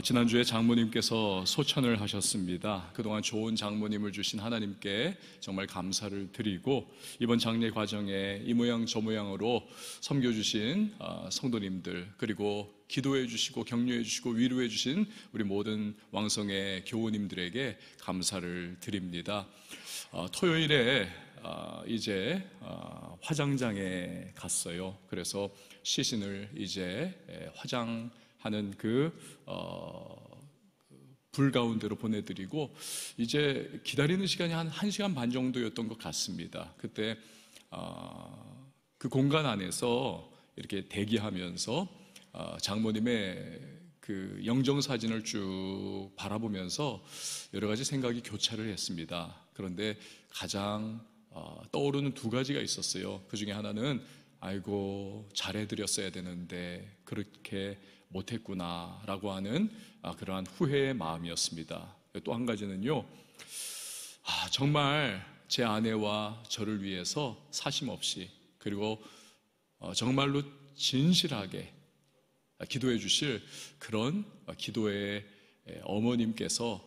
지난주에 장모님께서 소천을 하셨습니다. 그동안 좋은 장모님을 주신 하나님께 정말 감사를 드리고, 이번 장례 과정에 이 모양 저 모양으로 섬겨주신 성도님들, 그리고 기도해 주시고 격려해 주시고 위로해 주신 우리 모든 왕성의 교우님들에게 감사를 드립니다. 토요일에 이제 화장장에 갔어요. 그래서 시신을 이제 화장하는 불 가운데로 보내드리고, 이제 기다리는 시간이 한 1시간 반 정도였던 것 같습니다. 그때 그 공간 안에서 이렇게 대기하면서 장모님의 그 영정사진을 쭉 바라보면서 여러 가지 생각이 교차를 했습니다. 그런데 가장 떠오르는 두 가지가 있었어요. 그 중에 하나는 아이고 잘해드렸어야 되는데 그렇게 못했구나 라고 하는 그러한 후회의 마음이었습니다. 또 한 가지는요, 정말 제 아내와 저를 위해서 사심없이, 그리고 정말로 진실하게 기도해 주실 그런 기도의 어머님께서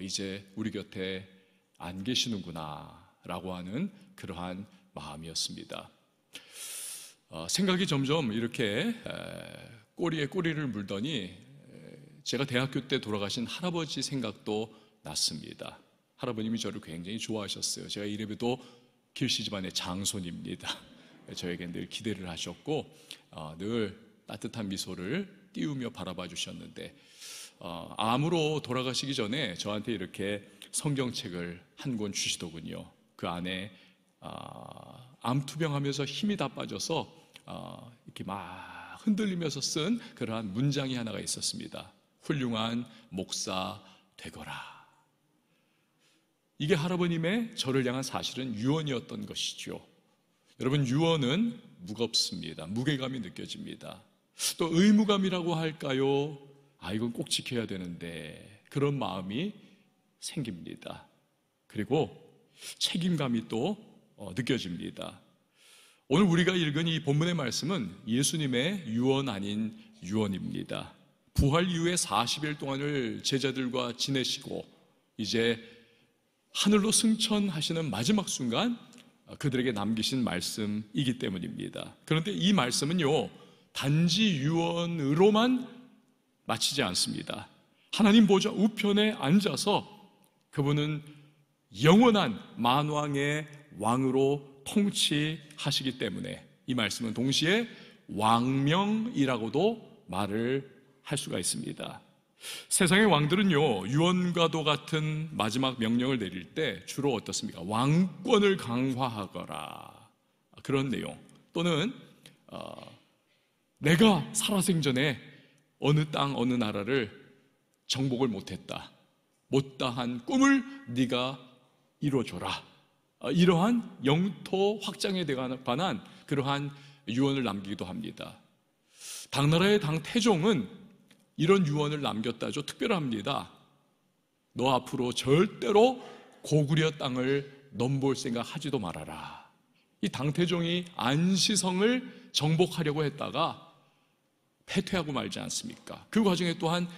이제 우리 곁에 안 계시는구나 라고 하는 그러한 마음이었습니다. 생각이 점점 이렇게 꼬리에 꼬리를 물더니 제가 대학교 때 돌아가신 할아버지 생각도 났습니다. 할아버님이 저를 굉장히 좋아하셨어요. 제가 이래봬도 길씨 집안의 장손입니다. 저에게 늘 기대를 하셨고 늘 따뜻한 미소를 띄우며 바라봐 주셨는데, 암으로 돌아가시기 전에 저한테 이렇게 성경책을 한 권 주시더군요. 그 안에 암투병하면서 힘이 다 빠져서 이렇게 막 흔들리면서 쓴 그러한 문장이 하나가 있었습니다. 훌륭한 목사 되거라. 이게 할아버님의 저를 향한 사실은 유언이었던 것이죠. 여러분, 유언은 무겁습니다. 무게감이 느껴집니다. 또 의무감이라고 할까요? 이건 꼭 지켜야 되는데, 그런 마음이 생깁니다. 그리고 책임감이 또 느껴집니다. 오늘 우리가 읽은 이 본문의 말씀은 예수님의 유언 아닌 유언입니다. 부활 이후에 40일 동안을 제자들과 지내시고 이제 하늘로 승천하시는 마지막 순간 그들에게 남기신 말씀이기 때문입니다. 그런데 이 말씀은요, 단지 유언으로만 마치지 않습니다. 하나님 보좌 우편에 앉아서 그분은 영원한 만왕의 왕으로 통치하시기 때문에 이 말씀은 동시에 왕명이라고도 말을 할 수가 있습니다. 세상의 왕들은요, 유언과도 같은 마지막 명령을 내릴 때 주로 어떻습니까? 왕권을 강화하거라, 그런 내용, 또는 내가 살아생전에 어느 땅 어느 나라를 정복을 못했다, 못다한 꿈을 네가 이루어줘라, 이러한 영토 확장에 관한 그러한 유언을 남기기도 합니다. 당나라의 당 태종은 이런 유언을 남겼다죠. 특별합니다. 너 앞으로 절대로 고구려 땅을 넘볼 생각 하지도 말아라. 이 당태종이 안시성을 정복하려고 했다가 패퇴하고 말지 않습니까? 그 과정에 또한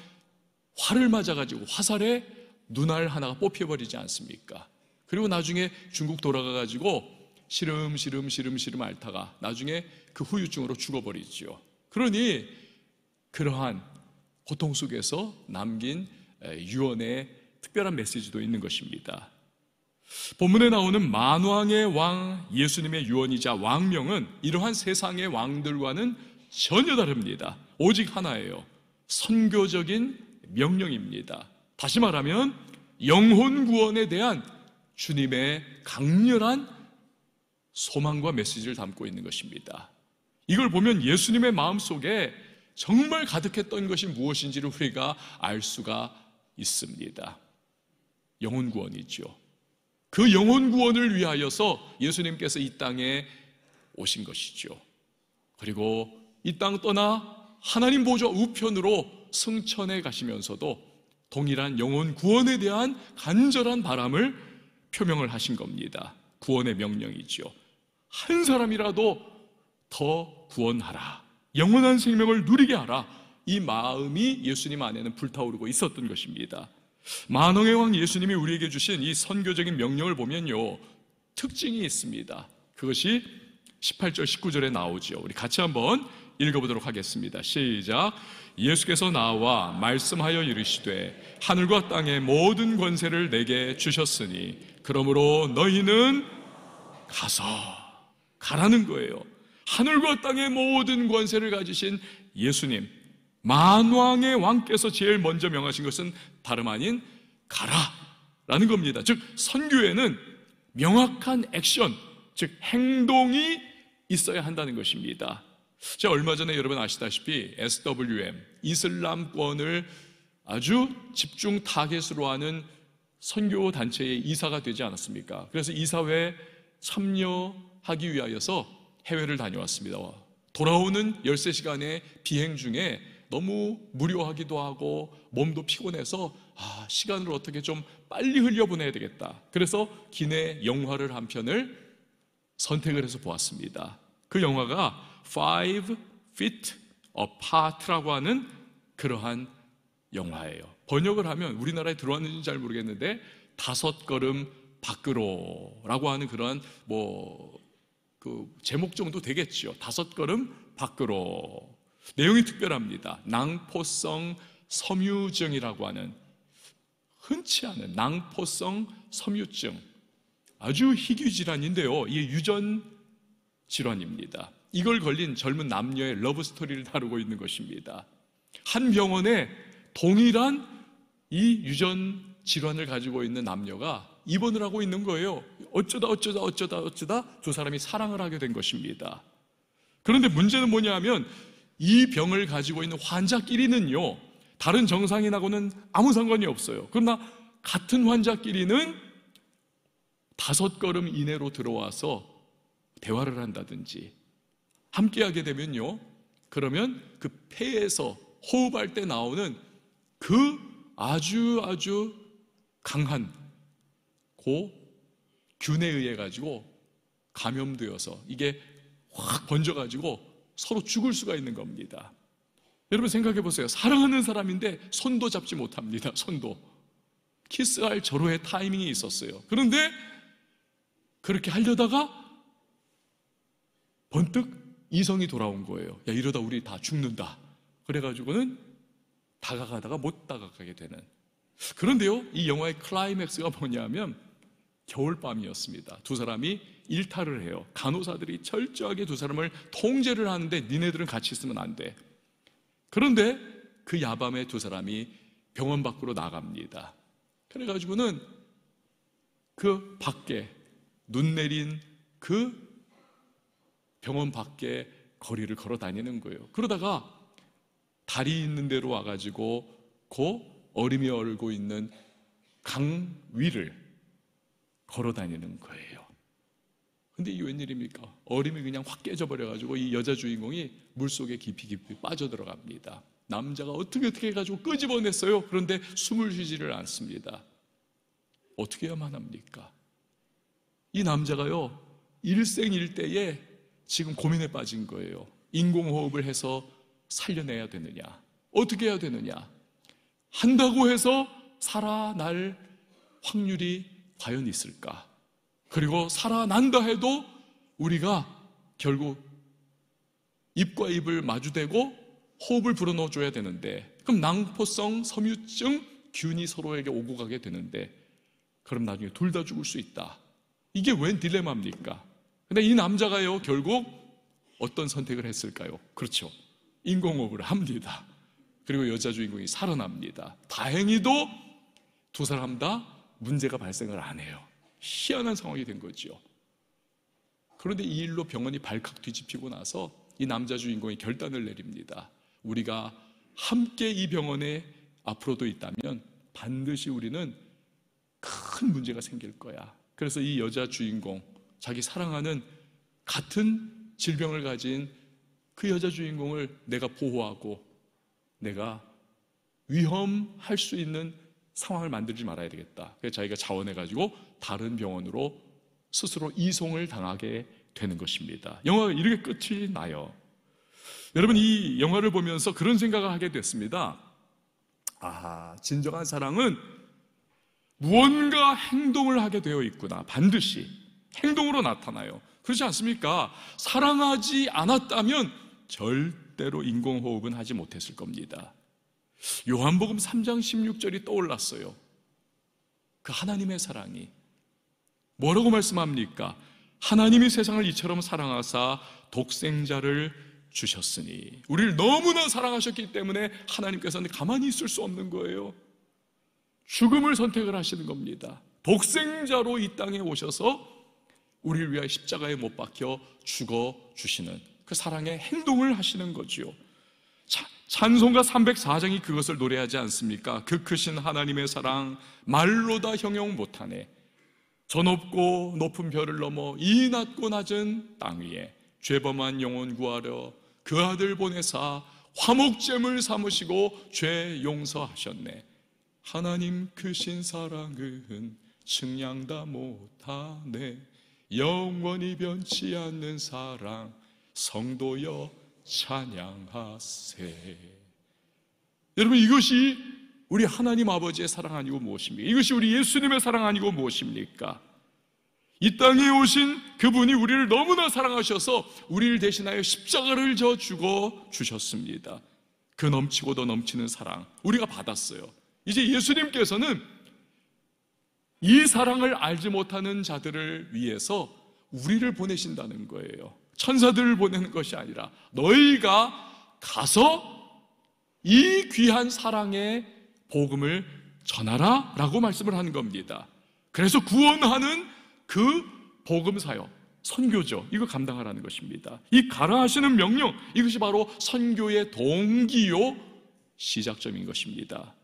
활을 맞아가지고 화살에 눈알 하나가 뽑혀버리지 않습니까? 그리고 나중에 중국 돌아가가지고 시름시름 앓다가 나중에 그 후유증으로 죽어버리죠. 그러니 그러한 고통 속에서 남긴 유언의 특별한 메시지도 있는 것입니다. 본문에 나오는 만왕의 왕 예수님의 유언이자 왕명은 이러한 세상의 왕들과는 전혀 다릅니다. 오직 하나예요. 선교적인 명령입니다. 다시 말하면 영혼 구원에 대한 주님의 강렬한 소망과 메시지를 담고 있는 것입니다. 이걸 보면 예수님의 마음속에 정말 가득했던 것이 무엇인지를 우리가 알 수가 있습니다. 영혼 구원이죠. 그 영혼 구원을 위하여서 예수님께서 이 땅에 오신 것이죠. 그리고 이 땅 떠나 하나님 보좌 우편으로 승천해 가시면서도 동일한 영혼 구원에 대한 간절한 바람을 표명을 하신 겁니다. 구원의 명령이죠. 한 사람이라도 더 구원하라, 영원한 생명을 누리게 하라, 이 마음이 예수님 안에는 불타오르고 있었던 것입니다. 만왕의 왕 예수님이 우리에게 주신 이 선교적인 명령을 보면요, 특징이 있습니다. 그것이 18절 19절에 나오죠. 우리 같이 한번 읽어보도록 하겠습니다. 시작. 예수께서 나와 말씀하여 이르시되 하늘과 땅의 모든 권세를 내게 주셨으니 그러므로 너희는 가라는 거예요. 하늘과 땅의 모든 권세를 가지신 예수님, 만왕의 왕께서 제일 먼저 명하신 것은 다름 아닌 가라라는 겁니다. 즉 선교에는 명확한 액션, 즉 행동이 있어야 한다는 것입니다. 제가 얼마 전에 여러분 아시다시피 SWM, 이슬람권을 아주 집중 타겟으로 하는 선교 단체의 이사가 되지 않았습니까? 그래서 이사회에 참여하기 위하여서 해외를 다녀왔습니다. 돌아오는 13시간의 비행 중에 너무 무료하기도 하고 몸도 피곤해서 시간을 어떻게 좀 빨리 흘려보내야 되겠다. 그래서 기내 영화를 한 편을 선택을 해서 보았습니다. 그 영화가 Five Feet Apart라고 하는 그러한 영화예요. 번역을 하면 우리나라에 들어왔는지 잘 모르겠는데 5걸음 밖으로라고 하는 그러한 그 제목 정도 되겠죠. 5걸음 밖으로. 내용이 특별합니다. 낭포성 섬유증이라고 하는, 흔치 않은 낭포성 섬유증, 아주 희귀 질환인데요, 이게 유전 질환입니다. 이걸 걸린 젊은 남녀의 러브 스토리를 다루고 있는 것입니다. 한 병원에 동일한 이 유전 질환을 가지고 있는 남녀가 입원을 하고 있는 거예요. 어쩌다 두 사람이 사랑을 하게 된 것입니다. 그런데 문제는 뭐냐 하면 이 병을 가지고 있는 환자끼리는요, 다른 정상인하고는 아무 상관이 없어요. 그러나 같은 환자끼리는 5걸음 이내로 들어와서 대화를 한다든지 함께하게 되면요, 그러면 그 폐에서 호흡할 때 나오는 그 아주 강한 균에 의해 가지고 감염되어서 이게 확 번져가지고 서로 죽을 수가 있는 겁니다. 여러분 생각해 보세요. 사랑하는 사람인데 손도 잡지 못합니다. 손도. 키스할 절호의 타이밍이 있었어요. 그런데 그렇게 하려다가 번뜩 이성이 돌아온 거예요. 야, 이러다 우리 다 죽는다. 그래가지고는 다가가다가 못 다가가게 되는. 그런데요, 이 영화의 클라이맥스가 뭐냐면 겨울밤이었습니다. 두 사람이 일탈을 해요. 간호사들이 철저하게 두 사람을 통제를 하는데 니네들은 같이 있으면 안 돼. 그런데 그 야밤에 두 사람이 병원 밖으로 나갑니다. 그래가지고는 그 밖에 눈 내린 그 병원 밖에 거리를 걸어 다니는 거예요. 그러다가 다리 있는 데로 와가지고 그 얼음이 얼고 있는 강 위를 걸어 다니는 거예요. 근데 이게 웬일입니까? 얼음이 그냥 확 깨져버려가지고 이 여자 주인공이 물속에 깊이 빠져들어갑니다. 남자가 어떻게 해가지고 끄집어냈어요. 그런데 숨을 쉬지를 않습니다. 어떻게 해야만 합니까? 이 남자가요, 일생일대에 지금 고민에 빠진 거예요. 인공호흡을 해서 살려내야 되느냐, 어떻게 해야 되느냐, 한다고 해서 살아날 확률이 과연 있을까? 그리고 살아난다 해도 우리가 결국 입과 입을 마주대고 호흡을 불어넣어줘야 되는데, 그럼 낭포성 섬유증 균이 서로에게 오고 가게 되는데, 그럼 나중에 둘 다 죽을 수 있다. 이게 웬 딜레마입니까? 근데 이 남자가요, 결국 어떤 선택을 했을까요? 그렇죠, 인공호흡을 합니다. 그리고 여자 주인공이 살아납니다. 다행히도 두 사람 다 문제가 발생을 안 해요. 희한한 상황이 된 거죠. 그런데 이 일로 병원이 발칵 뒤집히고 나서 이 남자 주인공이 결단을 내립니다. 우리가 함께 이 병원에 앞으로도 있다면 반드시 우리는 큰 문제가 생길 거야. 그래서 이 여자 주인공, 자기 사랑하는 같은 질병을 가진 그 여자 주인공을 내가 보호하고 내가 위험할 수 있는 상황을 만들지 말아야 되겠다. 그래서 자기가 자원해가지고 다른 병원으로 스스로 이송을 당하게 되는 것입니다. 영화가 이렇게 끝이 나요. 여러분, 이 영화를 보면서 그런 생각을 하게 됐습니다. 진정한 사랑은 무언가 행동을 하게 되어 있구나. 반드시 행동으로 나타나요. 그렇지 않습니까? 사랑하지 않았다면 절대로 인공호흡은 하지 못했을 겁니다. 요한복음 3장 16절이 떠올랐어요. 그 하나님의 사랑이 뭐라고 말씀합니까? 하나님이 세상을 이처럼 사랑하사 독생자를 주셨으니, 우리를 너무나 사랑하셨기 때문에 하나님께서는 가만히 있을 수 없는 거예요. 죽음을 선택을 하시는 겁니다. 독생자로 이 땅에 오셔서 우리를 위하여 십자가에 못 박혀 죽어주시는 그 사랑의 행동을 하시는 거지요. 찬송가 304장이 그것을 노래하지 않습니까? 그 크신 하나님의 사랑 말로 다 형용 못하네. 저 높고 높은 별을 넘어 이 낮고 낮은 땅 위에 죄범한 영혼 구하려 그 아들 보내사 화목제물 삼으시고 죄 용서하셨네. 하나님 크신 사랑은 측량 다 못하네. 영원히 변치 않는 사랑 성도여 찬양하세. 여러분, 이것이 우리 하나님 아버지의 사랑 아니고 무엇입니까? 이것이 우리 예수님의 사랑 아니고 무엇입니까? 이 땅에 오신 그분이 우리를 너무나 사랑하셔서 우리를 대신하여 십자가를 져 죽어 주셨습니다. 그 넘치고 더 넘치는 사랑 우리가 받았어요. 이제 예수님께서는 이 사랑을 알지 못하는 자들을 위해서 우리를 보내신다는 거예요. 천사들을 보내는 것이 아니라 너희가 가서 이 귀한 사랑의 복음을 전하라 라고 말씀을 하는 겁니다. 그래서 구원하는 그 복음 사역, 선교죠. 이거 감당하라는 것입니다. 이 가라 하시는 명령, 이것이 바로 선교의 동기요 시작점인 것입니다.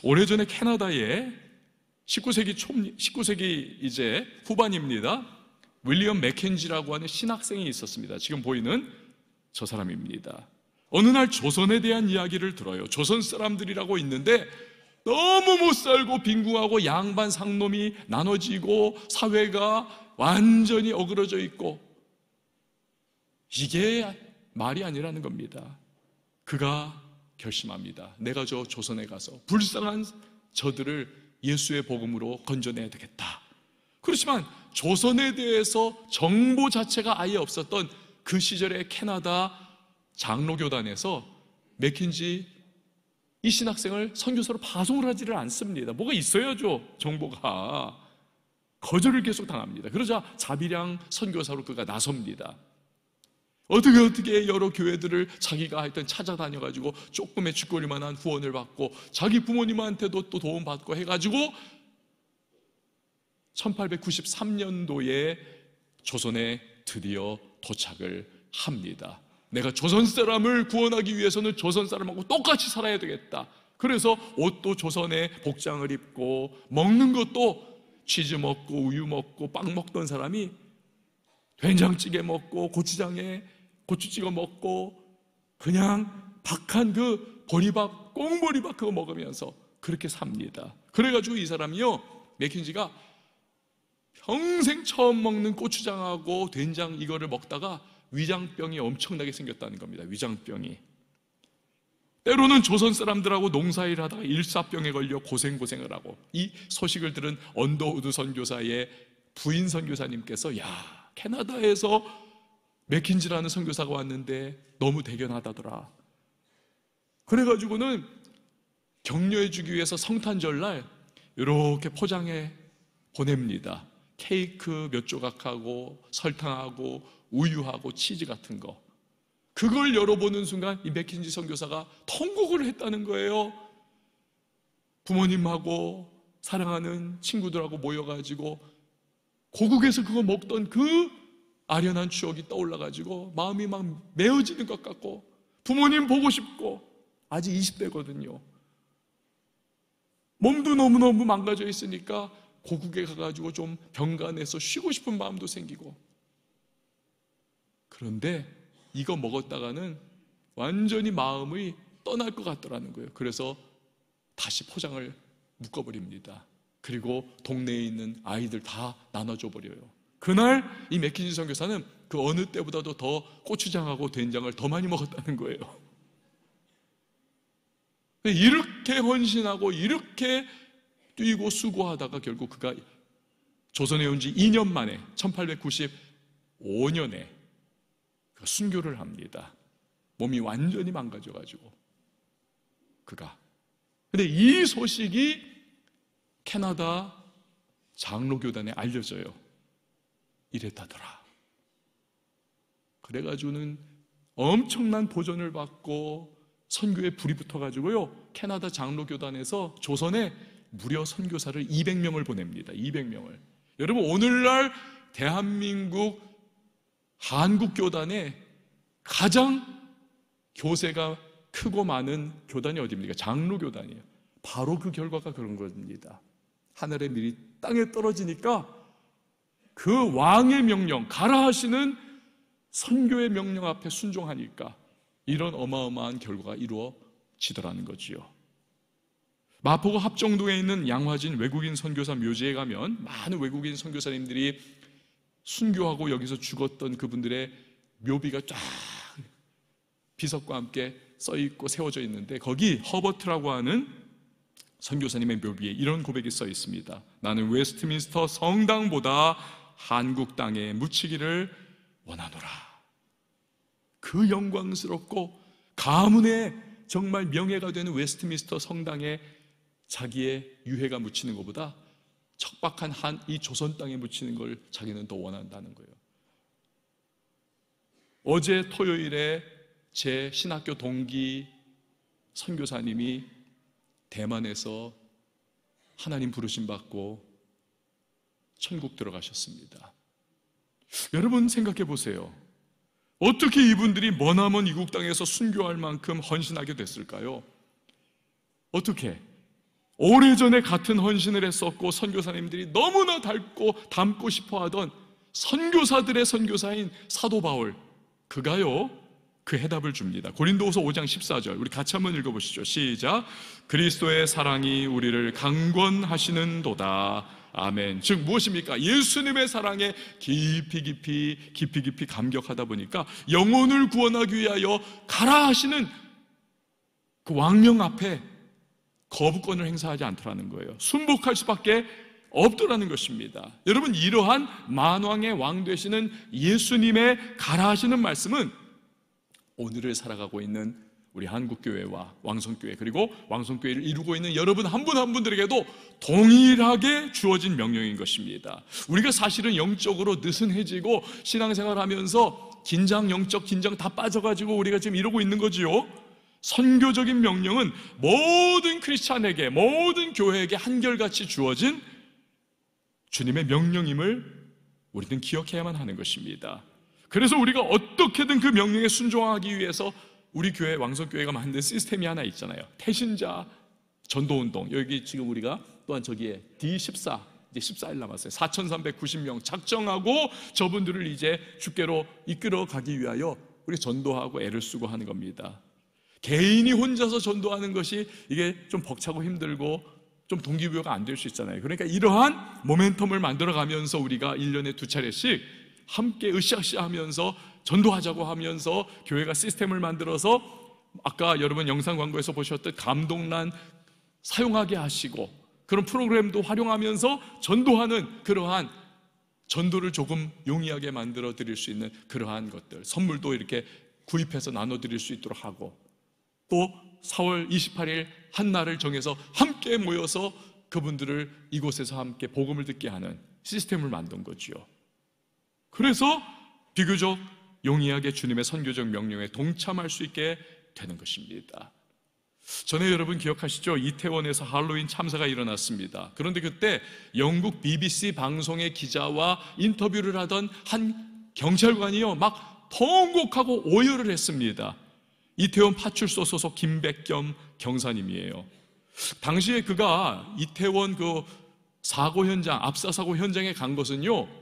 오래전에 캐나다에 19세기 이제 후반입니다. 윌리엄 맥켄지라고 하는 신학생이 있었습니다. 지금 보이는 저 사람입니다. 어느 날 조선에 대한 이야기를 들어요. 조선 사람들이라고 있는데 너무 못 살고 빈궁하고 양반 상놈이 나눠지고 사회가 완전히 어그러져 있고, 이게 말이 아니라는 겁니다. 그가 결심합니다. 내가 저 조선에 가서 불쌍한 저들을 예수의 복음으로 건져내야 되겠다. 그렇지만 조선에 대해서 정보 자체가 아예 없었던 그 시절의 캐나다 장로교단에서 맥킨지 이 신학생을 선교사로 파송을 하지를 않습니다. 뭐가 있어야죠, 정보가. 거절을 계속 당합니다. 그러자 자비량 선교사로 그가 나섭니다. 어떻게 여러 교회들을 자기가 하여튼 찾아다녀가지고 조금의 쥐꼬리만한 후원을 받고 자기 부모님한테도 또 도움받고 해가지고 1893년도에 조선에 드디어 도착을 합니다. 내가 조선 사람을 구원하기 위해서는 조선 사람하고 똑같이 살아야 되겠다. 그래서 옷도 조선의 복장을 입고 먹는 것도 치즈 먹고 우유 먹고 빵 먹던 사람이 된장찌개 먹고 고추장에 고추 찍어 먹고 그냥 박한 그 보리밥, 꽁보리밥 그거 먹으면서 그렇게 삽니다. 그래가지고 이 사람이요, 맥킨지가 평생 처음 먹는 고추장하고 된장 이거를 먹다가 위장병이 엄청나게 생겼다는 겁니다. 위장병이. 때로는 조선 사람들하고 농사일 하다가 일사병에 걸려 고생을 하고, 이 소식을 들은 언더우드 선교사의 부인 선교사님께서 야, 캐나다에서 맥킨지라는 선교사가 왔는데 너무 대견하다더라. 그래가지고는 격려해 주기 위해서 성탄절날 이렇게 포장해 보냅니다. 케이크 몇 조각하고 설탕하고 우유하고 치즈 같은 거. 그걸 열어보는 순간 이 맥킨지 선교사가 통곡을 했다는 거예요. 부모님하고 사랑하는 친구들하고 모여가지고 고국에서 그거 먹던 그 아련한 추억이 떠올라가지고 마음이 막 메어지는 것 같고, 부모님 보고 싶고, 아직 20대거든요. 몸도 너무너무 망가져 있으니까 고국에 가가지고 좀 병간해서 쉬고 싶은 마음도 생기고. 그런데 이거 먹었다가는 완전히 마음이 떠날 것 같더라는 거예요. 그래서 다시 포장을 묶어버립니다. 그리고 동네에 있는 아이들 다 나눠줘 버려요. 그날 이 맥킨지 선교사는 그 어느 때보다도 더 고추장하고 된장을 더 많이 먹었다는 거예요. 이렇게 헌신하고 이렇게 뛰고 수고하다가 결국 그가 조선에 온 지 2년 만에 1895년에 순교를 합니다. 몸이 완전히 망가져가지고 그가. 근데 이 소식이 캐나다 장로교단에 알려져요. 이랬다더라. 그래가지고는 엄청난 보전을 받고 선교에 불이 붙어가지고요, 캐나다 장로교단에서 조선에 무려 선교사를 200명을 보냅니다. 200명을. 여러분, 오늘날 대한민국 한국교단에 가장 교세가 크고 많은 교단이 어디입니까? 장로교단이에요. 바로 그 결과가 그런 겁니다. 하늘의 밀이 땅에 떨어지니까 그 왕의 명령, 가라 하시는 선교의 명령 앞에 순종하니까 이런 어마어마한 결과가 이루어지더라는 거지요. 마포구 합정동에 있는 양화진 외국인 선교사 묘지에 가면 많은 외국인 선교사님들이 순교하고 여기서 죽었던 그분들의 묘비가 쫙 비석과 함께 써있고 세워져 있는데, 거기 허버트라고 하는 선교사님의 묘비에 이런 고백이 써 있습니다. 나는 웨스트민스터 성당보다 한국 땅에 묻히기를 원하노라. 그 영광스럽고 가문의 정말 명예가 되는 웨스트민스터 성당에 자기의 유해가 묻히는 것보다 척박한 이 조선 땅에 묻히는 걸 자기는 더 원한다는 거예요. 어제 토요일에 제 신학교 동기 선교사님이 대만에서 하나님 부르심 받고 천국 들어가셨습니다. 여러분 생각해 보세요. 어떻게 이분들이 머나먼 이국 땅에서 순교할 만큼 헌신하게 됐을까요? 어떻게? 오래전에 같은 헌신을 했었고 선교사님들이 너무나 닮고 싶어하던 선교사들의 선교사인 사도 바울, 그가요 그 해답을 줍니다. 고린도후서 5장 14절 우리 같이 한번 읽어보시죠. 시작. 그리스도의 사랑이 우리를 강권하시는도다. 아멘. 즉 무엇입니까? 예수님의 사랑에 깊이 감격하다 보니까 영혼을 구원하기 위하여 가라 하시는 그 왕명 앞에 거부권을 행사하지 않더라는 거예요. 순복할 수밖에 없더라는 것입니다. 여러분, 이러한 만왕의 왕 되시는 예수님의 가라 하시는 말씀은 오늘을 살아가고 있는 우리 한국교회와 왕성교회, 그리고 왕성교회를 이루고 있는 여러분 한 분 한 분들에게도 동일하게 주어진 명령인 것입니다. 우리가 사실은 영적으로 느슨해지고 신앙생활하면서 영적 긴장 다 빠져가지고 우리가 지금 이러고 있는 거지요. 선교적인 명령은 모든 크리스찬에게, 모든 교회에게 한결같이 주어진 주님의 명령임을 우리는 기억해야만 하는 것입니다. 그래서 우리가 어떻게든 그 명령에 순종하기 위해서 우리 교회, 왕성교회가 만든 시스템이 하나 있잖아요. 태신자 전도운동. 여기 지금 우리가 또한 저기에 D14, 이제 14일 남았어요. 4,390명 작정하고 저분들을 이제 주께로 이끌어 가기 위하여 우리 전도하고 애를 쓰고 하는 겁니다. 개인이 혼자서 전도하는 것이 이게 좀 벅차고 힘들고 좀 동기부여가 안 될 수 있잖아요. 그러니까 이러한 모멘텀을 만들어 가면서 우리가 1년에 2차례씩 함께 으쌰으쌰 하면서 전도하자고 하면서 교회가 시스템을 만들어서 아까 여러분 영상 광고에서 보셨던 감동란 사용하게 하시고 그런 프로그램도 활용하면서 전도하는 그러한 전도를 조금 용이하게 만들어 드릴 수 있는 그러한 것들, 선물도 이렇게 구입해서 나눠 드릴 수 있도록 하고, 또 4월 28일 한 날을 정해서 함께 모여서 그분들을 이곳에서 함께 복음을 듣게 하는 시스템을 만든 거지요. 그래서 비교적 용이하게 주님의 선교적 명령에 동참할 수 있게 되는 것입니다. 전에 여러분 기억하시죠? 이태원에서 할로윈 참사가 일어났습니다. 그런데 그때 영국 BBC 방송의 기자와 인터뷰를 하던 한 경찰관이요 막 통곡하고 오열을 했습니다. 이태원 파출소 소속 김백겸 경사님이에요. 당시에 그가 이태원 그 사고 현장, 압사 사고 현장에 간 것은요,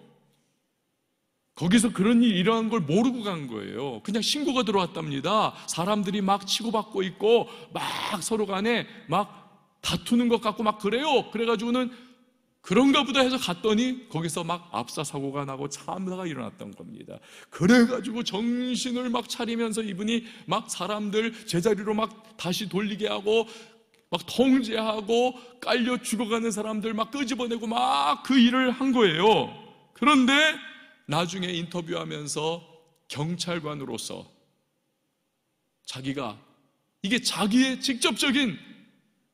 거기서 그런 일이 일어난 걸 모르고 간 거예요. 그냥 신고가 들어왔답니다. 사람들이 막 치고받고 있고 막 서로 간에 막 다투는 것 같고 막 그래요. 그래가지고는 그런가 보다 해서 갔더니 거기서 막 압사 사고가 나고 참사가 일어났던 겁니다. 그래가지고 정신을 막 차리면서 이분이 막 사람들 제자리로 막 다시 돌리게 하고 막 통제하고 깔려 죽어가는 사람들 막 끄집어내고 막 그 일을 한 거예요. 그런데 나중에 인터뷰하면서 경찰관으로서 자기가 이게 자기의 직접적인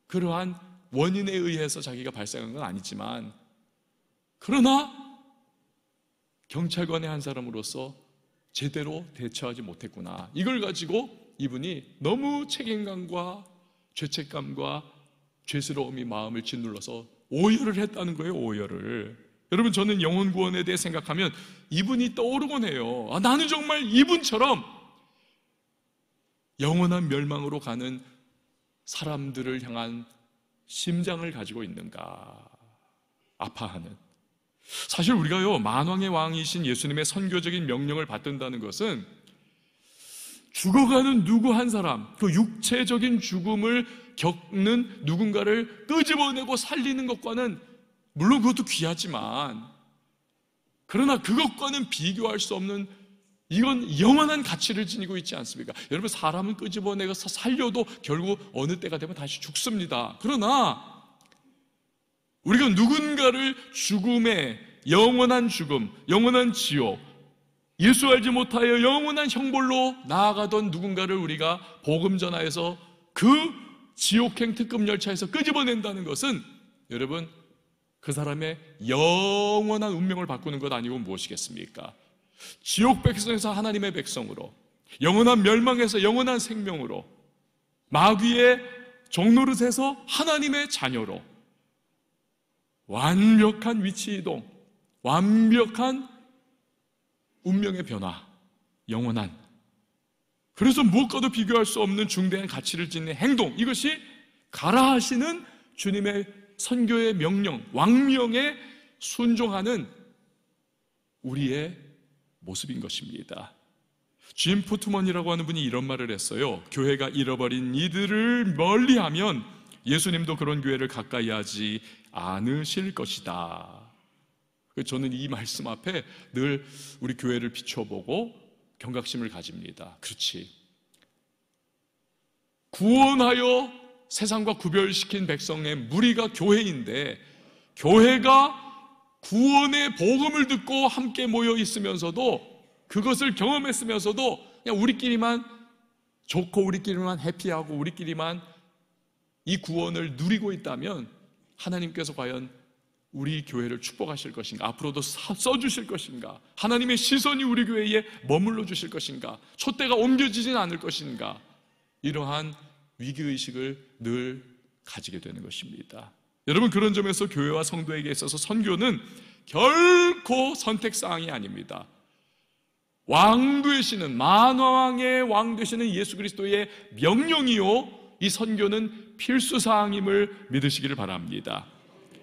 그러한 원인에 의해서 자기가 발생한 건 아니지만, 그러나 경찰관의 한 사람으로서 제대로 대처하지 못했구나, 이걸 가지고 이분이 너무 책임감과 죄책감과 죄스러움이 마음을 짓눌러서 오열을 했다는 거예요. 오열을. 여러분, 저는 영혼 구원에 대해 생각하면 이분이 떠오르곤 해요. 나는 정말 이분처럼 영원한 멸망으로 가는 사람들을 향한 심장을 가지고 있는가, 아파하는. 사실 우리가요, 만왕의 왕이신 예수님의 선교적인 명령을 받든다는 것은 죽어가는 누구 한 사람, 그 육체적인 죽음을 겪는 누군가를 끄집어내고 살리는 것과는, 물론 그것도 귀하지만, 그러나 그것과는 비교할 수 없는, 이건 영원한 가치를 지니고 있지 않습니까? 여러분, 사람은 끄집어내서 살려도 결국 어느 때가 되면 다시 죽습니다. 그러나 우리가 누군가를 죽음의 영원한 죽음, 영원한 지옥, 예수 알지 못하여 영원한 형벌로 나아가던 누군가를 우리가 복음 전하여서 그 지옥행 특급 열차에서 끄집어낸다는 것은, 여러분, 그 사람의 영원한 운명을 바꾸는 것 아니고 무엇이겠습니까? 지옥 백성에서 하나님의 백성으로, 영원한 멸망에서 영원한 생명으로, 마귀의 종노릇에서 하나님의 자녀로, 완벽한 위치 이동, 완벽한 운명의 변화, 영원한, 그래서 무엇과도 비교할 수 없는 중대한 가치를 지닌 행동, 이것이 가라 하시는 주님의 선교의 명령, 왕명에 순종하는 우리의 모습인 것입니다. 짐 포트먼이라고 하는 분이 이런 말을 했어요. 교회가 잃어버린 이들을 멀리하면 예수님도 그런 교회를 가까이 하지 않으실 것이다. 저는 이 말씀 앞에 늘 우리 교회를 비춰보고 경각심을 가집니다. 그렇지, 구원하여 세상과 구별시킨 백성의 무리가 교회인데, 교회가 구원의 복음을 듣고 함께 모여 있으면서도, 그것을 경험했으면서도 그냥 우리끼리만 좋고 우리끼리만 해피하고 우리끼리만 이 구원을 누리고 있다면, 하나님께서 과연 우리 교회를 축복하실 것인가? 앞으로도 써주실 것인가? 하나님의 시선이 우리 교회에 머물러 주실 것인가? 촛대가 옮겨지진 않을 것인가? 이러한 위기의식을 늘 가지게 되는 것입니다. 여러분, 그런 점에서 교회와 성도에게 있어서 선교는 결코 선택사항이 아닙니다. 왕 되시는, 만왕의 왕 되시는 예수 그리스도의 명령이요, 이 선교는 필수사항임을 믿으시기를 바랍니다.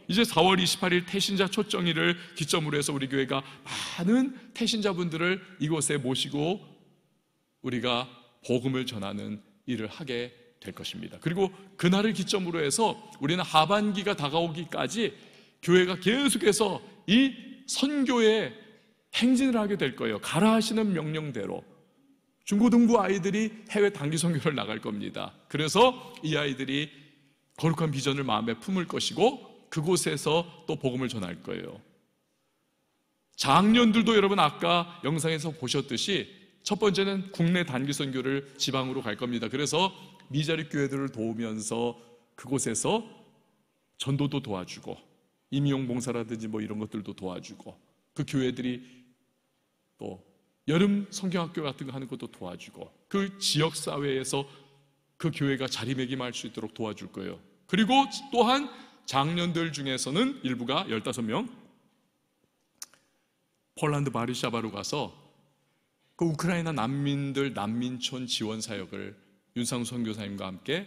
이제 4월 28일 태신자 초정일을 기점으로 해서 우리 교회가 많은 태신자분들을 이곳에 모시고 우리가 복음을 전하는 일을 하게 될 것입니다. 그리고 그날을 기점으로 해서 우리는 하반기가 다가오기까지 교회가 계속해서 이 선교에 행진을 하게 될 거예요. 가라 하시는 명령대로 중고등부 아이들이 해외 단기 선교를 나갈 겁니다. 그래서 이 아이들이 거룩한 비전을 마음에 품을 것이고, 그곳에서 또 복음을 전할 거예요. 장년들도 여러분 아까 영상에서 보셨듯이 첫 번째는 국내 단기 선교를 지방으로 갈 겁니다. 그래서 미자립 교회들을 도우면서 그곳에서 전도도 도와주고, 임용 봉사라든지 뭐 이런 것들도 도와주고, 그 교회들이 또 여름 성경학교 같은 거 하는 것도 도와주고, 그 지역사회에서 그 교회가 자리매김할 수 있도록 도와줄 거예요. 그리고 또한 장년들 중에서는 일부가 15명 폴란드 바르샤바로 가서 그 우크라이나 난민들 난민촌 지원 사역을 윤상우 선교사님과 함께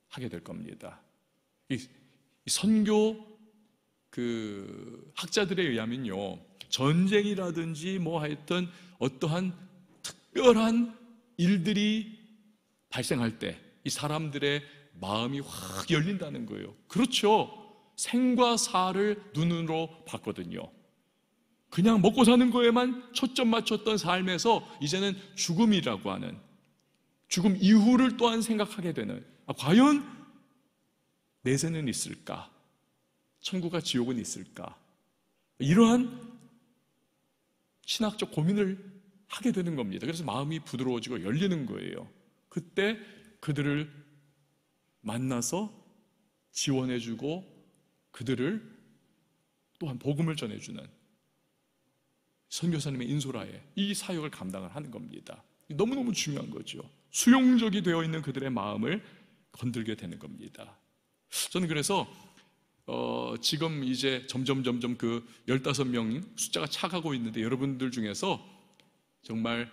하게 될 겁니다. 이 선교 그 학자들에 의하면요, 전쟁이라든지 뭐 하여튼 어떠한 특별한 일들이 발생할 때 이 사람들의 마음이 확 열린다는 거예요. 그렇죠. 생과 사를 눈으로 봤거든요. 그냥 먹고 사는 거에만 초점 맞췄던 삶에서 이제는 죽음이라고 하는, 죽음 이후를 또한 생각하게 되는, 과연 내세는 있을까? 천국과 지옥은 있을까? 이러한 신학적 고민을 하게 되는 겁니다. 그래서 마음이 부드러워지고 열리는 거예요. 그때 그들을 만나서 지원해주고 그들을 또한 복음을 전해주는 선교사님의 인솔하에 이 사역을 감당을 하는 겁니다. 너무너무 중요한 거죠. 수용적이 되어 있는 그들의 마음을 건들게 되는 겁니다. 저는 그래서 지금 이제 점점 그 15명 숫자가 차가고 있는데, 여러분들 중에서 정말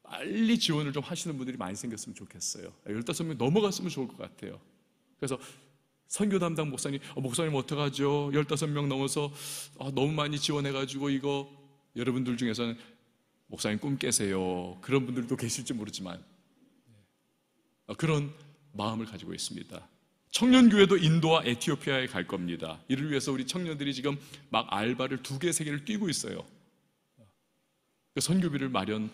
빨리 지원을 좀 하시는 분들이 많이 생겼으면 좋겠어요. 15명 넘어갔으면 좋을 것 같아요. 그래서 선교 담당 목사님, 목사님 어떡하죠? 15명 넘어서 너무 많이 지원해가지고 이거, 여러분들 중에서는 목사님 꿈 깨세요, 그런 분들도 계실지 모르지만 그런 마음을 가지고 있습니다. 청년교회도 인도와 에티오피아에 갈 겁니다. 이를 위해서 우리 청년들이 지금 막 알바를 2개, 3개를 뛰고 있어요. 선교비를 마련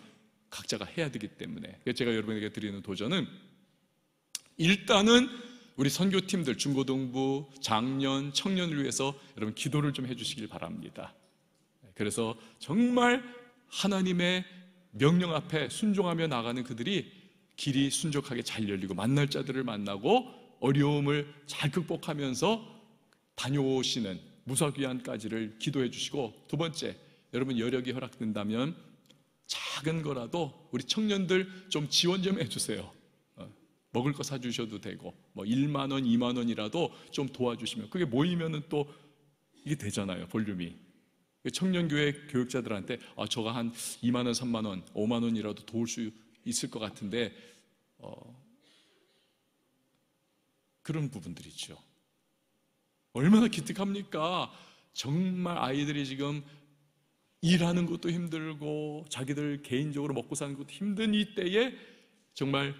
각자가 해야 되기 때문에 제가 여러분에게 드리는 도전은, 일단은 우리 선교팀들, 중고등부, 장년, 청년을 위해서 여러분 기도를 좀 해주시길 바랍니다. 그래서 정말 하나님의 명령 앞에 순종하며 나가는 그들이 길이 순적하게 잘 열리고 만날 자들을 만나고 어려움을 잘 극복하면서 다녀오시는 무사귀환까지를 기도해 주시고, 2번째, 여러분 여력이 허락된다면 작은 거라도 우리 청년들 좀 지원 좀 해주세요. 먹을 거 사주셔도 되고, 1만 원, 2만 원이라도 좀 도와주시면, 그게 모이면은 또 이게 되잖아요, 볼륨이. 청년교회 교육자들한테 저가 한 2만 원, 3만 원, 5만 원이라도 도울 수 있을 것 같은데, 그런 부분들이죠. 얼마나 기특합니까? 정말 아이들이 지금 일하는 것도 힘들고 자기들 개인적으로 먹고 사는 것도 힘든 이 때에 정말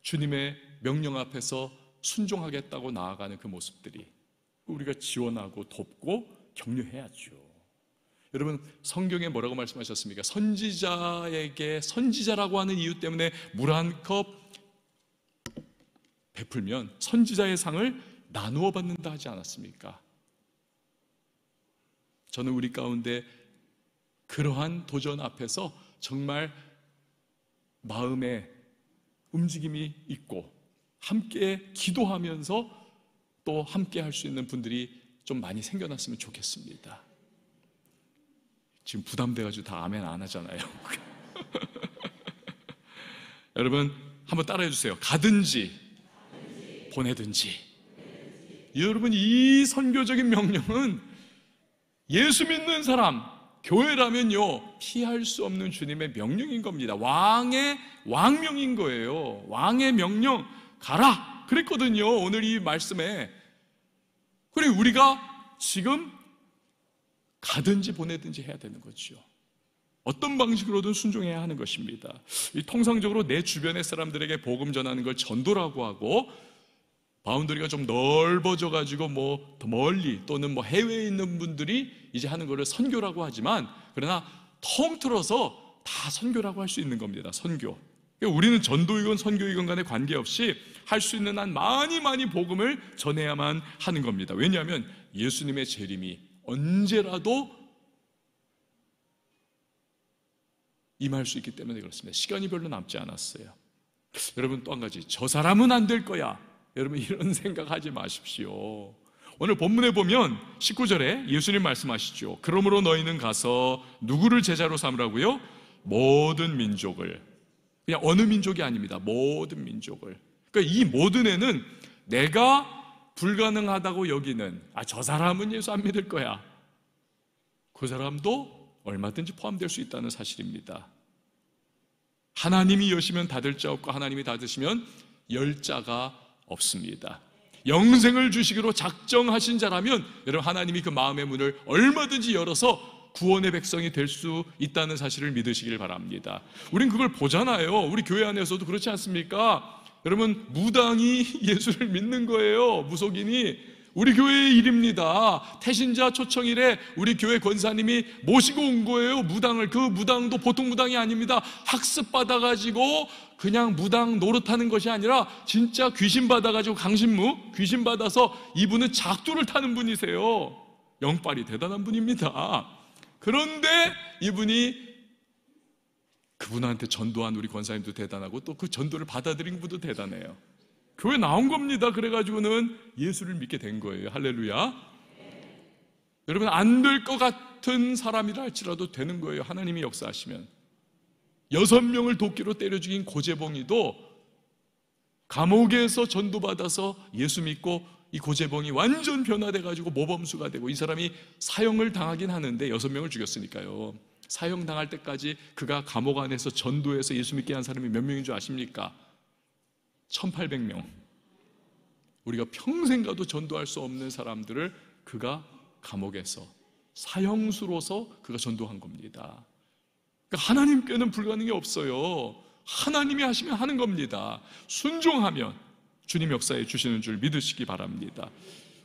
주님의 명령 앞에서 순종하겠다고 나아가는 그 모습들이, 우리가 지원하고 돕고 격려해야죠. 여러분, 성경에 뭐라고 말씀하셨습니까? 선지자에게, 선지자라고 하는 이유 때문에 물 한 컵 베풀면 선지자의 상을 나누어 받는다 하지 않았습니까? 저는 우리 가운데 그러한 도전 앞에서 정말 마음에 움직임이 있고 함께 기도하면서 또 함께 할 수 있는 분들이 좀 많이 생겨났으면 좋겠습니다. 지금 부담돼가지고 다 아멘 안 하잖아요. 여러분 한번 따라해 주세요. 가든지 보내든지. 여러분, 이 선교적인 명령은 예수 믿는 사람, 교회라면요 피할 수 없는 주님의 명령인 겁니다. 왕의 왕명인 거예요. 왕의 명령, 가라 그랬거든요, 오늘 이 말씀에. 그래, 우리가 지금 가든지 보내든지 해야 되는 거죠. 어떤 방식으로든 순종해야 하는 것입니다. 통상적으로 내 주변의 사람들에게 복음 전하는 걸 전도라고 하고, 바운더리가 좀 넓어져 가지고 더 멀리 또는 해외에 있는 분들이 이제 하는 거를 선교라고 하지만, 그러나 통틀어서 다 선교라고 할 수 있는 겁니다. 선교. 우리는 전도이건 선교이건 간에 관계없이 할 수 있는 한 많이 복음을 전해야만 하는 겁니다. 왜냐하면 예수님의 재림이 언제라도 임할 수 있기 때문에 그렇습니다. 시간이 별로 남지 않았어요. 여러분, 또 한 가지, 저 사람은 안 될 거야, 여러분 이런 생각하지 마십시오. 오늘 본문에 보면 19절에 예수님 말씀하시죠. 그러므로 너희는 가서 누구를 제자로 삼으라고요? 모든 민족을. 그냥 어느 민족이 아닙니다. 모든 민족을. 그러니까 이 모든에는 내가 불가능하다고 여기는, 저 사람은 예수 안 믿을 거야, 그 사람도 얼마든지 포함될 수 있다는 사실입니다. 하나님이 여시면 닫을 자 없고 하나님이 닫으시면 열 자가 없습니다. 영생을 주시기로 작정하신 자라면 여러분, 하나님이 그 마음의 문을 얼마든지 열어서 구원의 백성이 될 수 있다는 사실을 믿으시길 바랍니다. 우린 그걸 보잖아요. 우리 교회 안에서도 그렇지 않습니까? 여러분, 무당이 예수를 믿는 거예요. 무속인이. 우리 교회의 일입니다. 태신자 초청일에 우리 교회 권사님이 모시고 온 거예요. 무당을. 그 무당도 보통 무당이 아닙니다. 학습 받아가지고 그냥 무당 노릇하는 것이 아니라 진짜 귀신 받아가지고, 강신무 귀신 받아서 이분은 작두를 타는 분이세요. 영빨이 대단한 분입니다. 그런데 이분이 그분한테 전도한 우리 권사님도 대단하고 또 그 전도를 받아들인 분도 대단해요. 교회 나온 겁니다. 그래가지고는 예수를 믿게 된 거예요. 할렐루야. 여러분, 안 될 것 같은 사람이라 할지라도 되는 거예요. 하나님이 역사하시면. 6명을 도끼로 때려 죽인 고재봉이도 감옥에서 전도받아서 예수 믿고 이 고재봉이 완전 변화돼가지고 모범수가 되고, 이 사람이 사형을 당하긴 하는데 6명을 죽였으니까요. 사형 당할 때까지 그가 감옥 안에서 전도해서 예수 믿게 한 사람이 몇 명인 줄 아십니까? 1800명. 우리가 평생 가도 전도할 수 없는 사람들을 그가 감옥에서 사형수로서 그가 전도한 겁니다. 그러니까 하나님께는 불가능이 없어요. 하나님이 하시면 하는 겁니다. 순종하면 주님 역사해 주시는 줄 믿으시기 바랍니다.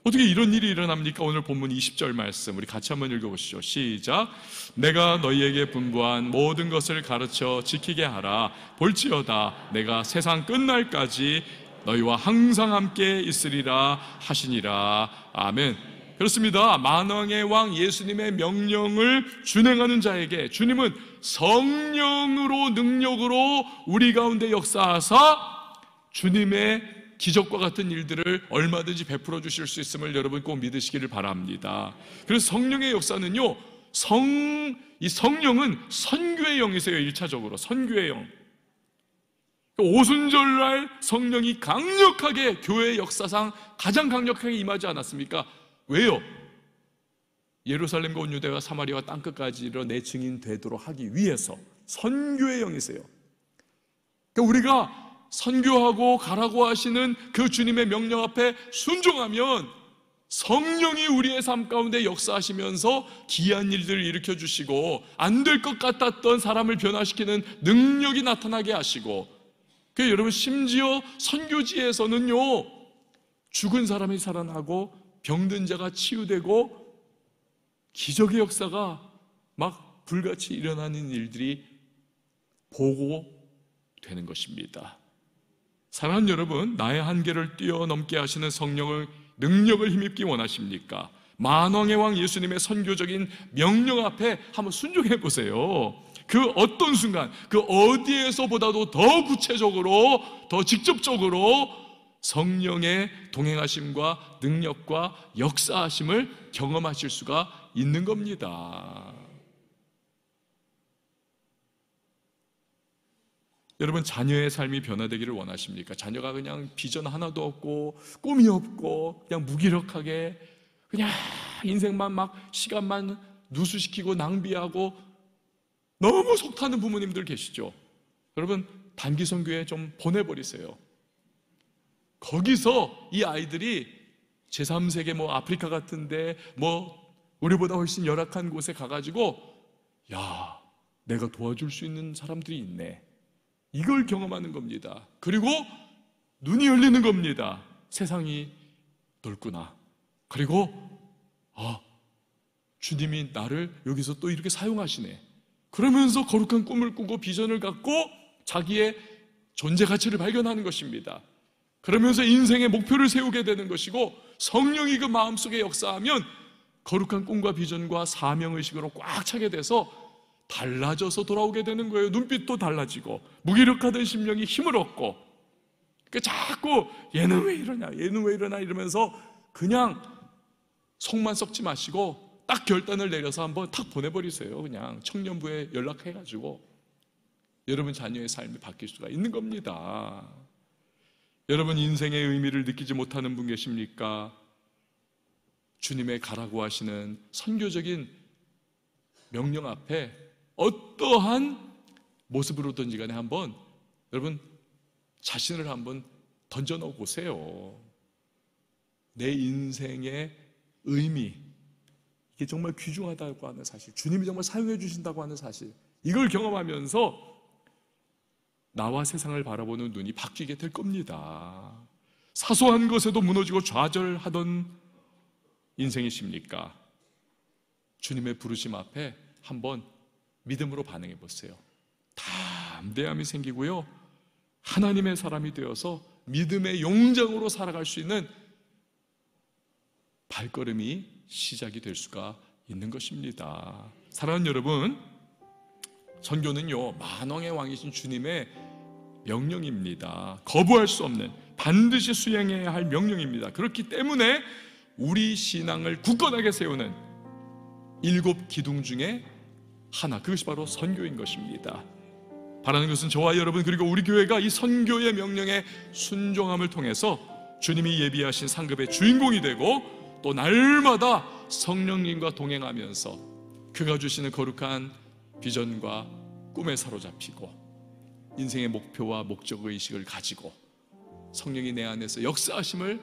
어떻게 이런 일이 일어납니까? 오늘 본문 20절 말씀 우리 같이 한번 읽어보시죠. 시작. 내가 너희에게 분부한 모든 것을 가르쳐 지키게 하라. 볼지어다 내가 세상 끝날까지 너희와 항상 함께 있으리라 하시니라. 아멘. 그렇습니다. 만왕의 왕 예수님의 명령을 준행하는 자에게 주님은 성령으로, 능력으로 우리 가운데 역사하사 주님의 기적과 같은 일들을 얼마든지 베풀어 주실 수 있음을 여러분 꼭 믿으시기를 바랍니다. 그래서 성령의 역사는요, 이 성령은 선교의 영이세요. 1차적으로 선교의 영. 오순절날 성령이 강력하게 교회의 역사상 가장 강력하게 임하지 않았습니까? 왜요? 예루살렘과 온 유대와 사마리아와 땅끝까지로 내 증인 되도록 하기 위해서 선교의 영이세요. 그러니까 우리가 선교하고 가라고 하시는 그 주님의 명령 앞에 순종하면 성령이 우리의 삶 가운데 역사하시면서 기이한 일들을 일으켜 주시고, 안 될 것 같았던 사람을 변화시키는 능력이 나타나게 하시고, 그래서 여러분, 심지어 선교지에서는요, 죽은 사람이 살아나고 병든 자가 치유되고 기적의 역사가 막 불같이 일어나는 일들이 보고되는 것입니다. 사랑하는 여러분, 나의 한계를 뛰어넘게 하시는 성령의 능력을 힘입기 원하십니까? 만왕의 왕 예수님의 선교적인 명령 앞에 한번 순종해 보세요. 그 어떤 순간, 그 어디에서보다도 더 구체적으로, 더 직접적으로 성령의 동행하심과 능력과 역사하심을 경험하실 수가 있는 겁니다. 여러분, 자녀의 삶이 변화되기를 원하십니까? 자녀가 그냥 비전 하나도 없고 꿈이 없고 그냥 무기력하게 그냥 인생만 막 시간만 누수시키고 낭비하고 너무 속타는 부모님들 계시죠? 여러분, 단기 선교에 좀 보내버리세요. 거기서 이 아이들이 제3세계 뭐 아프리카 같은데 뭐 우리보다 훨씬 열악한 곳에 가가지고, 야, 내가 도와줄 수 있는 사람들이 있네, 이걸 경험하는 겁니다. 그리고 눈이 열리는 겁니다. 세상이 넓구나. 그리고 주님이 나를 여기서 또 이렇게 사용하시네. 그러면서 거룩한 꿈을 꾸고 비전을 갖고 자기의 존재 가치를 발견하는 것입니다. 그러면서 인생의 목표를 세우게 되는 것이고, 성령이 그 마음속에 역사하면 거룩한 꿈과 비전과 사명의식으로 꽉 차게 돼서 달라져서 돌아오게 되는 거예요. 눈빛도 달라지고 무기력하던 심령이 힘을 얻고, 자꾸 얘는 왜 이러냐, 얘는 왜 이러나 이러면서 그냥 속만 썩지 마시고 딱 결단을 내려서 한번 탁 보내버리세요. 그냥 청년부에 연락해가지고 여러분 자녀의 삶이 바뀔 수가 있는 겁니다. 여러분, 인생의 의미를 느끼지 못하는 분 계십니까? 주님의 가라고 하시는 선교적인 명령 앞에 어떠한 모습으로든지 간에 한번 여러분 자신을 한번 던져놓고 보세요. 내 인생의 의미, 이게 정말 귀중하다고 하는 사실, 주님이 정말 사용해 주신다고 하는 사실, 이걸 경험하면서 나와 세상을 바라보는 눈이 바뀌게 될 겁니다. 사소한 것에도 무너지고 좌절하던 인생이십니까? 주님의 부르심 앞에 한번 믿음으로 반응해 보세요. 담대함이 생기고요, 하나님의 사람이 되어서 믿음의 용장으로 살아갈 수 있는 발걸음이 시작이 될 수가 있는 것입니다. 사랑하는 여러분, 선교는요, 만왕의 왕이신 주님의 명령입니다. 거부할 수 없는, 반드시 수행해야 할 명령입니다. 그렇기 때문에 우리 신앙을 굳건하게 세우는 7 기둥 중에 하나, 그것이 바로 선교인 것입니다. 바라는 것은 저와 여러분, 그리고 우리 교회가 이 선교의 명령에 순종함을 통해서 주님이 예비하신 상급의 주인공이 되고, 또 날마다 성령님과 동행하면서 그가 주시는 거룩한 비전과 꿈에 사로잡히고 인생의 목표와 목적의식을 가지고 성령이 내 안에서 역사하심을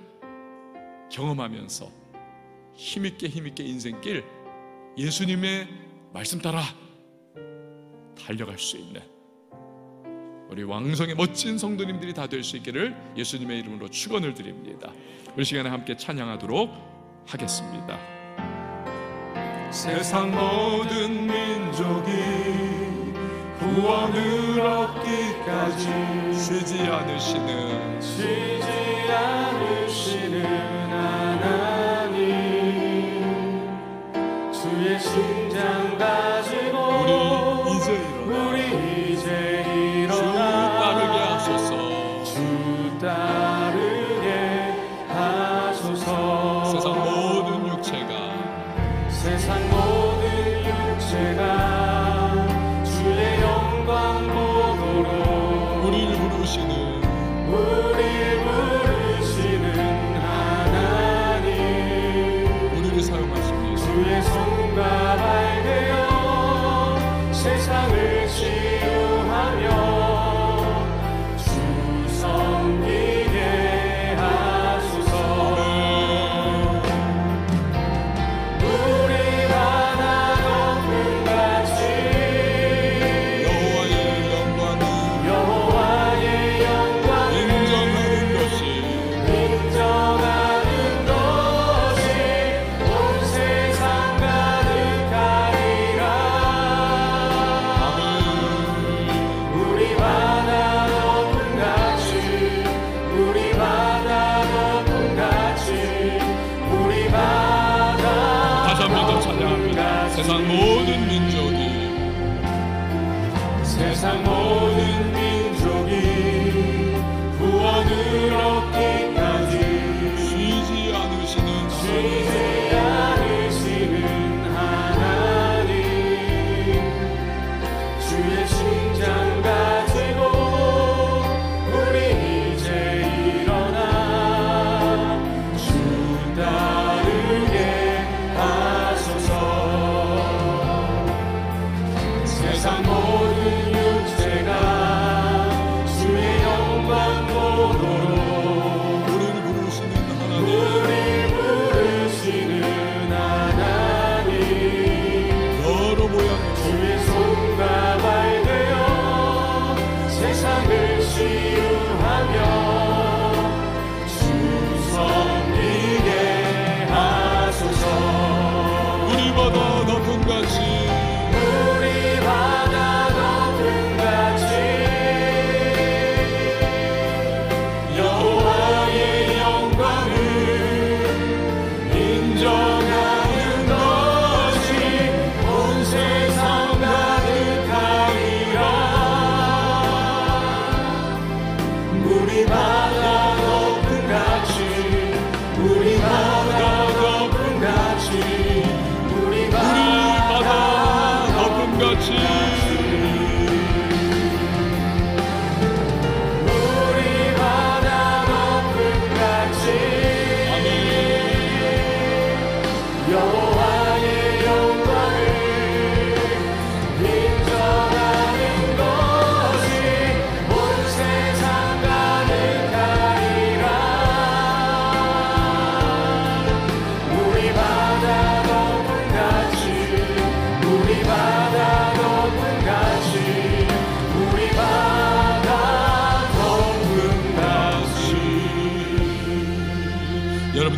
경험하면서 힘있게 인생길 예수님의 말씀 따라 달려갈 수 있는 우리 왕성의 멋진 성도님들이 다 될 수 있기를 예수님의 이름으로 축원을 드립니다. 우리 시간에 함께 찬양하도록 하겠습니다. 세상 모든 민족이 구원을 얻기까지 쉬지 않으시는 하나님, 주의 심장 가지고 우리 이제 일어나 주 따르게 하소서. 세상 모든 육체가 주의 영광 보도록 우리를 부르시는 하나님, 우리를 사용하십니다. 주의 손과 발 되어 세상을 치유하며 주 섬기게 하소서. 세상 모든 민족이 구원을 얻기까지 쉬지 않으시는 하나님, 주의 심장 가지고 우리 이제 일어나 주 따르게 하소서. 세상 모든 육체가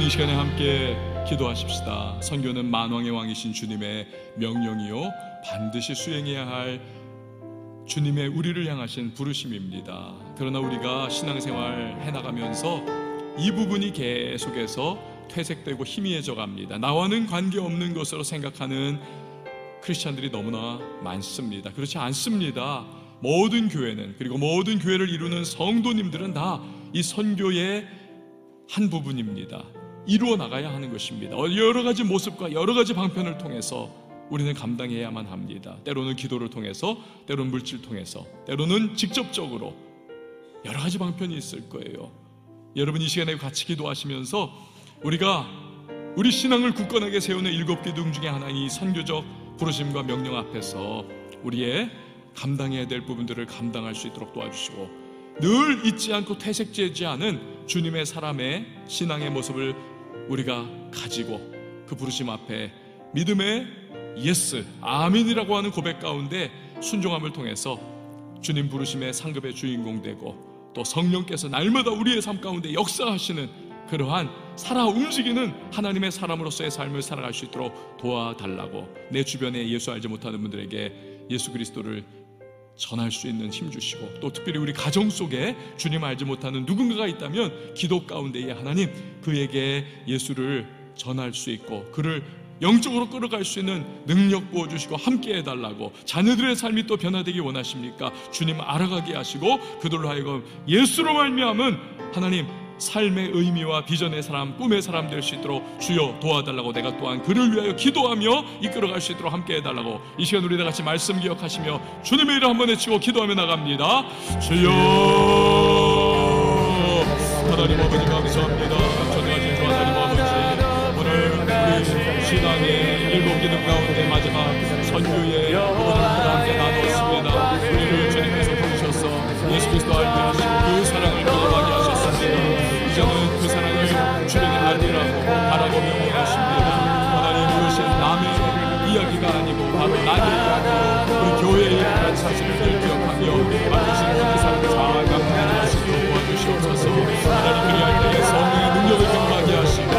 이 시간에 함께 기도하십시다. 선교는 만왕의 왕이신 주님의 명령이요 반드시 수행해야 할 주님의 우리를 향하신 부르심입니다. 그러나 우리가 신앙생활 해나가면서 이 부분이 계속해서 퇴색되고 희미해져 갑니다. 나와는 관계없는 것으로 생각하는 크리스찬들이 너무나 많습니다. 그렇지 않습니다. 모든 교회는, 그리고 모든 교회를 이루는 성도님들은 다 이 선교의 한 부분입니다. 이루어 나가야 하는 것입니다. 여러 가지 모습과 여러 가지 방편을 통해서 우리는 감당해야만 합니다. 때로는 기도를 통해서, 때로는 물질 통해서, 때로는 직접적으로 여러 가지 방편이 있을 거예요. 여러분 이 시간에 같이 기도하시면서 우리가 우리 신앙을 굳건하게 세우는 7기둥 중에 하나인 이 선교적 부르심과 명령 앞에서 우리의 감당해야 될 부분들을 감당할 수 있도록 도와주시고, 늘 잊지 않고 퇴색되지 않은 주님의 사람의 신앙의 모습을 우리가 가지고 그 부르심 앞에 믿음의 예스, 아멘이라고 하는 고백 가운데 순종함을 통해서 주님 부르심의 상급의 주인공 되고, 또 성령께서 날마다 우리의 삶 가운데 역사하시는 그러한 살아 움직이는 하나님의 사람으로서의 삶을 살아갈 수 있도록 도와달라고, 내 주변에 예수 알지 못하는 분들에게 예수 그리스도를 전할 수 있는 힘 주시고, 또 특별히 우리 가정 속에 주님 알지 못하는 누군가가 있다면 기도 가운데에 하나님 그에게 예수를 전할 수 있고 그를 영적으로 끌어갈 수 있는 능력 부어주시고 함께 해달라고, 자녀들의 삶이 또 변화되기 원하십니까? 주님 알아가게 하시고 그들로 하여금 예수로 말미암은 하나님 삶의 의미와 비전의 사람, 꿈의 사람 될 수 있도록 주여 도와달라고, 내가 또한 그를 위하여 기도하며 이끌어갈 수 있도록 함께 해달라고, 이 시간 우리 다 같이 말씀 기억하시며 주님의 이름 한번 외치고 기도하며 나갑니다. 주여 하나님 아버지 감사합니다. 전능하신 주 하나님 아버지, 오늘 우리 신앙의 7기둥 가운데 마지막 선교의 부분을 함께 나누었습니다. 우리를 주님께서 부르셔서 예수 그리스도 알게 하시고 그 사랑을 경험하게 하셨습니다. 이제는 그 사랑을 주님의 아들이라고 바라보며 원하십니다. 하나님, 이것이 남의 이야기가 아니고 바로 나의 이야기로 우리 교회의 이야기라는 사실을 늘 기억하며 만드시는 그 사랑을 잘 감당할 수 있도록 도와주시옵소서. 하나님, 그리할 때에 성령의 능력을 경험하게 하시고,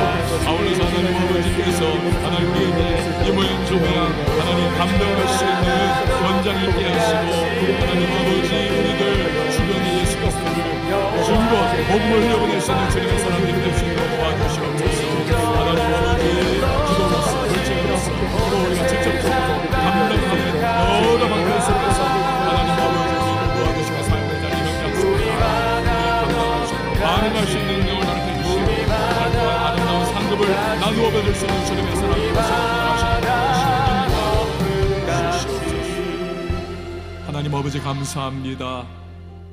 아울러서 하나님 아버지께서 하나님 우리에게 이 모양 저 모양 하나님 감당할 수 있는 권장이 있게 하시고, 하나님 아버지 우리들 주변에 예수 그리스도를 증거하고 복음을 흘려보낼 수 있는 주님의 사람들이 될 수 있도록 도와주시옵소서. 하나님 아버지 기도로서 물질로서 또 우리가 직접적으로 감당하는 여러 방편 속에서 하나님 아버지 우리를 도와주시고 삶의 자리 현장 속에 감당할 수 있도록 반응할 수 있는 능력을 나눠 주시고, 아름다운 상급을 나누어 받을 수 있는 주님의 사랑을 하나님 아버지 감사합니다.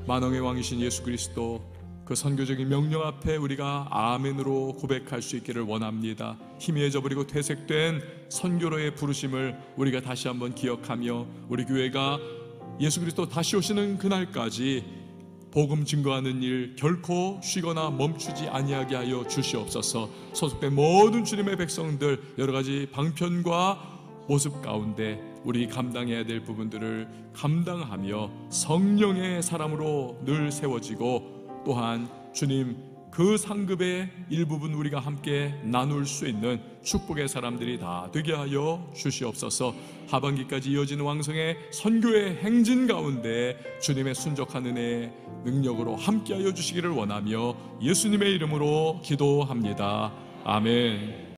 만왕의 왕이신 예수 그리스도 그 선교적인 명령 앞에 우리가 아멘으로 고백할 수 있기를 원합니다. 희미해져 버리고 퇴색된 선교로의 부르심을 우리가 다시 한번 기억하며, 우리 교회가 예수 그리스도 다시 오시는 그날까지 복음 증거하는 일 결코 쉬거나 멈추지 아니하게 하여 주시옵소서. 소속된 모든 주님의 백성들 여러 가지 방편과 모습 가운데 우리 감당해야 될 부분들을 감당하며 성령의 사람으로 늘 세워지고, 또한 주님 그 상급의 일부분 우리가 함께 나눌 수 있는 축복의 사람들이 다 되게 하여 주시옵소서. 하반기까지 이어지는 왕성의 선교의 행진 가운데 주님의 순적한 은혜의 능력으로 함께 하여 주시기를 원하며 예수님의 이름으로 기도합니다. 아멘.